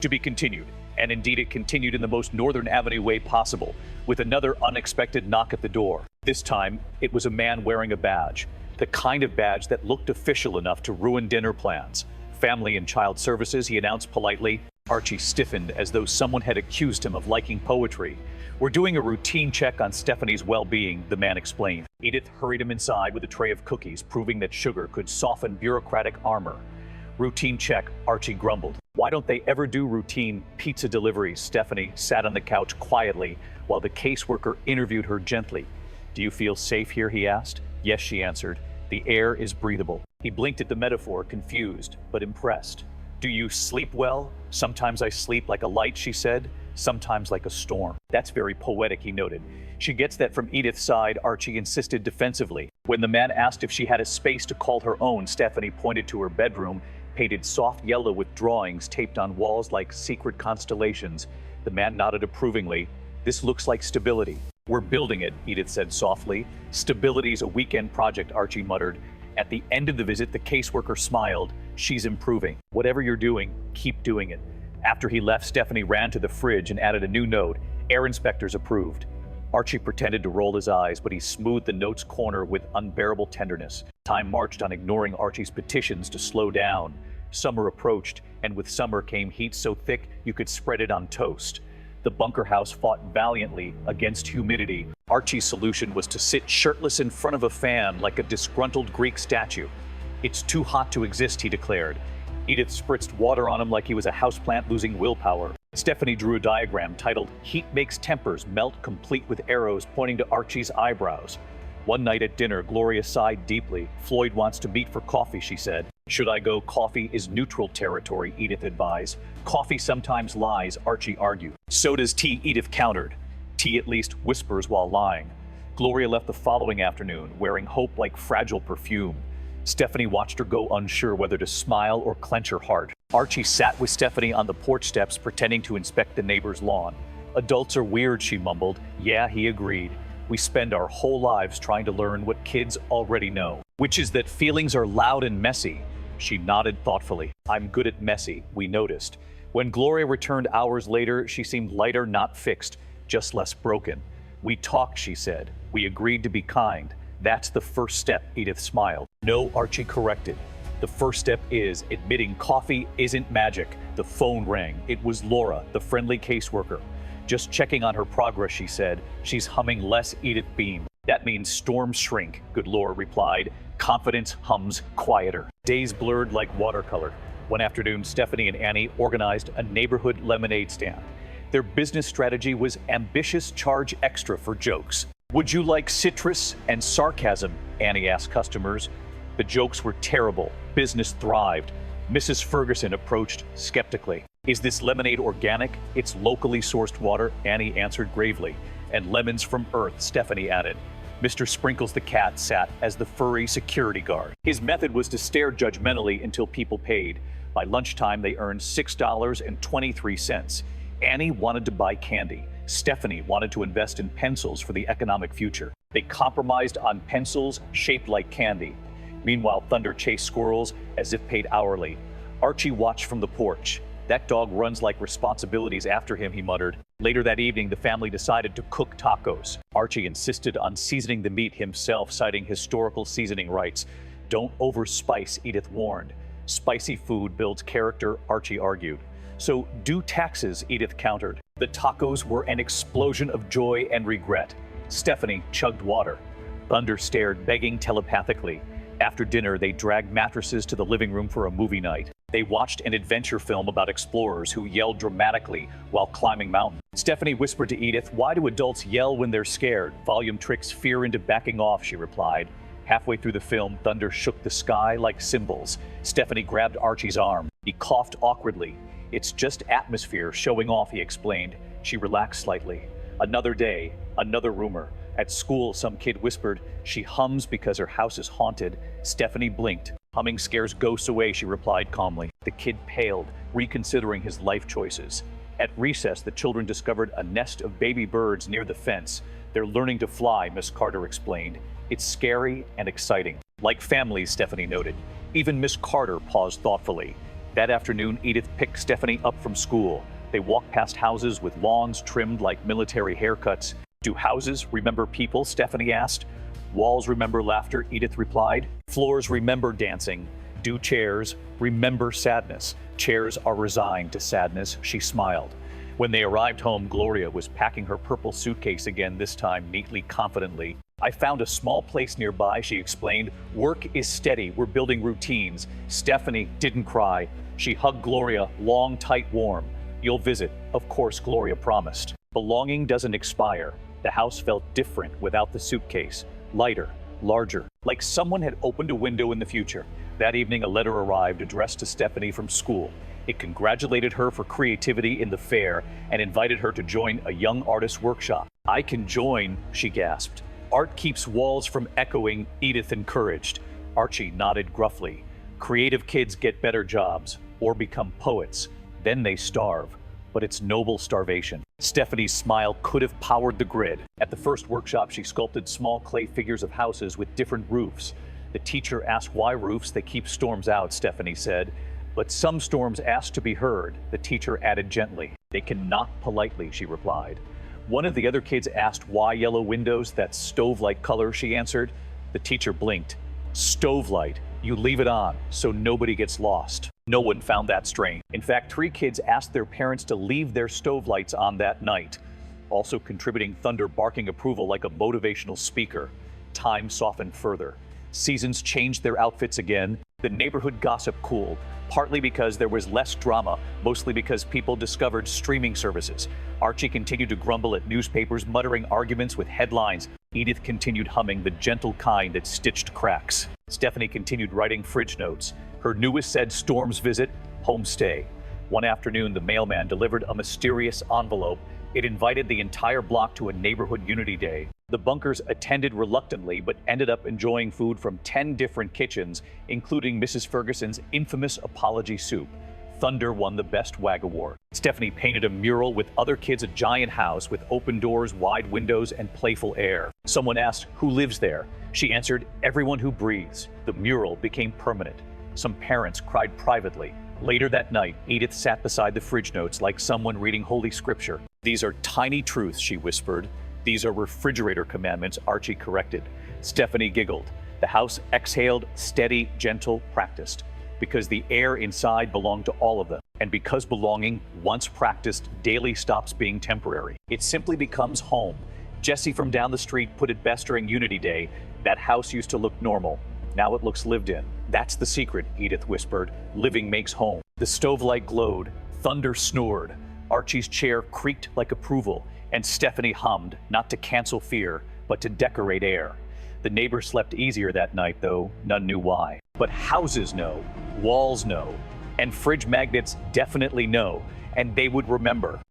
To be continued. And indeed, it continued in the most Northern Avenue way possible, with another unexpected knock at the door. This time, it was a man wearing a badge, the kind of badge that looked official enough to ruin dinner plans. Family and Child Services, he announced politely. Archie stiffened as though someone had accused him of liking poetry. We're doing a routine check on Stephanie's well-being, the man explained. Edith hurried him inside with a tray of cookies, proving that sugar could soften bureaucratic armor. Routine check, Archie grumbled. Why don't they ever do routine pizza deliveries? Stephanie sat on the couch quietly while the caseworker interviewed her gently. Do you feel safe here, he asked. Yes, she answered. The air is breathable. He blinked at the metaphor, confused but impressed. Do you sleep well? Sometimes I sleep like a light, she said. Sometimes like a storm. That's very poetic, he noted. She gets that from Edith's side, Archie insisted defensively. When the man asked if she had a space to call her own, Stephanie pointed to her bedroom, painted soft yellow with drawings taped on walls like secret constellations. The man nodded approvingly. This looks like stability. We're building it, Edith said softly. Stability's a weekend project, Archie muttered. At the end of the visit, the caseworker smiled. She's improving. Whatever you're doing, keep doing it. After he left, Stephanie ran to the fridge and added a new note. Air inspectors approved. Archie pretended to roll his eyes, but he smoothed the note's corner with unbearable tenderness. Time marched on ignoring Archie's petitions to slow down. Summer approached, and with summer came heat so thick you could spread it on toast. The bunker house fought valiantly against humidity. Archie's solution was to sit shirtless in front of a fan like a disgruntled Greek statue. It's too hot to exist, he declared. Edith spritzed water on him like he was a houseplant losing willpower. Stephanie drew a diagram titled, Heat Makes Tempers Melt, complete with arrows pointing to Archie's eyebrows. One night at dinner, Gloria sighed deeply. Floyd wants to meet for coffee, she said. Should I go? Coffee is neutral territory, Edith advised. Coffee sometimes lies, Archie argued. So does tea, Edith countered. Tea at least whispers while lying. Gloria left the following afternoon, wearing hope like fragile perfume. Stephanie watched her go, unsure whether to smile or clench her heart. Archie sat with Stephanie on the porch steps, pretending to inspect the neighbor's lawn. Adults are weird, she mumbled. Yeah, he agreed. We spend our whole lives trying to learn what kids already know, which is that feelings are loud and messy. She nodded thoughtfully. I'm good at messy, we noticed. When Gloria returned hours later, she seemed lighter, not fixed, just less broken. We talked, she said. We agreed to be kind. That's the first step, Edith smiled. No, Archie corrected. The first step is admitting coffee isn't magic. The phone rang. It was Laura, the friendly caseworker. Just checking on her progress, she said. She's humming less, Edith beamed. That means storms shrink, good Laura replied. Confidence hums quieter. Days blurred like watercolor. One afternoon, Stephanie and Annie organized a neighborhood lemonade stand. Their business strategy was ambitious, charge extra for jokes. Would you like citrus and sarcasm? Annie asked customers. The jokes were terrible. Business thrived. Mrs. Ferguson approached skeptically. Is this lemonade organic? It's locally sourced water, Annie answered gravely. And lemons from Earth, Stephanie added. Mr. Sprinkles the cat sat as the furry security guard. His method was to stare judgmentally until people paid. By lunchtime, they earned $6.23. Annie wanted to buy candy. Stephanie wanted to invest in pencils for the economic future. They compromised on pencils shaped like candy. Meanwhile, Thunder chased squirrels as if paid hourly. Archie watched from the porch. That dog runs like responsibilities after him, he muttered. Later that evening, the family decided to cook tacos. Archie insisted on seasoning the meat himself, citing historical seasoning rights. Don't overspice, Edith warned. Spicy food builds character, Archie argued. So do taxes, Edith countered. The tacos were an explosion of joy and regret. Stephanie chugged water. Thunder stared, begging telepathically. After dinner, they dragged mattresses to the living room for a movie night. They watched an adventure film about explorers who yelled dramatically while climbing mountains. Stephanie whispered to Edith, why do adults yell when they're scared? Volume tricks fear into backing off, she replied. Halfway through the film, thunder shook the sky like cymbals. Stephanie grabbed Archie's arm. He coughed awkwardly. It's just atmosphere showing off, he explained. She relaxed slightly. Another day, another rumor. At school, some kid whispered, she hums because her house is haunted. Stephanie blinked. Humming scares ghosts away, she replied calmly. The kid paled, reconsidering his life choices. At recess, the children discovered a nest of baby birds near the fence. They're learning to fly, Miss Carter explained. It's scary and exciting. Like families, Stephanie noted. Even Miss Carter paused thoughtfully. That afternoon, Edith picked Stephanie up from school. They walked past houses with lawns trimmed like military haircuts. Do houses remember people? Stephanie asked. Walls remember laughter, Edith replied. Floors remember dancing. Do chairs remember sadness? Chairs are resigned to sadness, she smiled. When they arrived home, Gloria was packing her purple suitcase again, this time neatly, confidently. I found a small place nearby, she explained. Work is steady, we're building routines. Stephanie didn't cry. She hugged Gloria, long, tight, warm. You'll visit, of course, Gloria promised. Belonging doesn't expire. The house felt different without the suitcase. Lighter, larger, like someone had opened a window in the future. That evening, a letter arrived addressed to Stephanie from school. It congratulated her for creativity in the fair and invited her to join a young artist workshop. I can join, she gasped. Art keeps walls from echoing, Edith encouraged. Archie nodded gruffly. Creative kids get better jobs or become poets. Then they starve. But it's noble starvation. Stephanie's smile could have powered the grid. At the first workshop, she sculpted small clay figures of houses with different roofs. The teacher asked why roofs, they keep storms out, Stephanie said. But some storms ask to be heard, the teacher added gently. They can knock politely, she replied. One of the other kids asked why yellow windows, that stove-like color, she answered. The teacher blinked. Stove light. You leave it on, so nobody gets lost. No one found that strange. In fact, 3 kids asked their parents to leave their stove lights on that night. Also contributing, Thunder barking approval like a motivational speaker. Time softened further. Seasons changed their outfits again. The neighborhood gossip cooled, partly because there was less drama, mostly because people discovered streaming services. Archie continued to grumble at newspapers, muttering arguments with headlines. Edith continued humming, the gentle kind that stitched cracks. Stephanie continued writing fridge notes. Her newest said storms visit, homestay. One afternoon, the mailman delivered a mysterious envelope. It invited the entire block to a neighborhood unity day. The Bunkers attended reluctantly, but ended up enjoying food from 10 different kitchens, including Mrs. Ferguson's infamous apology soup. Thunder won the Best Wag Award. Stephanie painted a mural with other kids, a giant house with open doors, wide windows, and playful air. Someone asked, who lives there? She answered, everyone who breathes. The mural became permanent. Some parents cried privately. Later that night, Edith sat beside the fridge notes like someone reading Holy Scripture. These are tiny truths, she whispered. These are refrigerator commandments, Archie corrected. Stephanie giggled. The house exhaled, steady, gentle, practiced. Because the air inside belonged to all of them. And because belonging, once practiced, daily stops being temporary. It simply becomes home. Jesse from down the street put it best during Unity Day. That house used to look normal. Now it looks lived in. That's the secret, Edith whispered. Living makes home. The stove light glowed. Thunder snored. Archie's chair creaked like approval. And Stephanie hummed, not to cancel fear, but to decorate air. The neighbors slept easier that night, though none knew why. But houses know, walls know, and fridge magnets definitely know, and they would remember.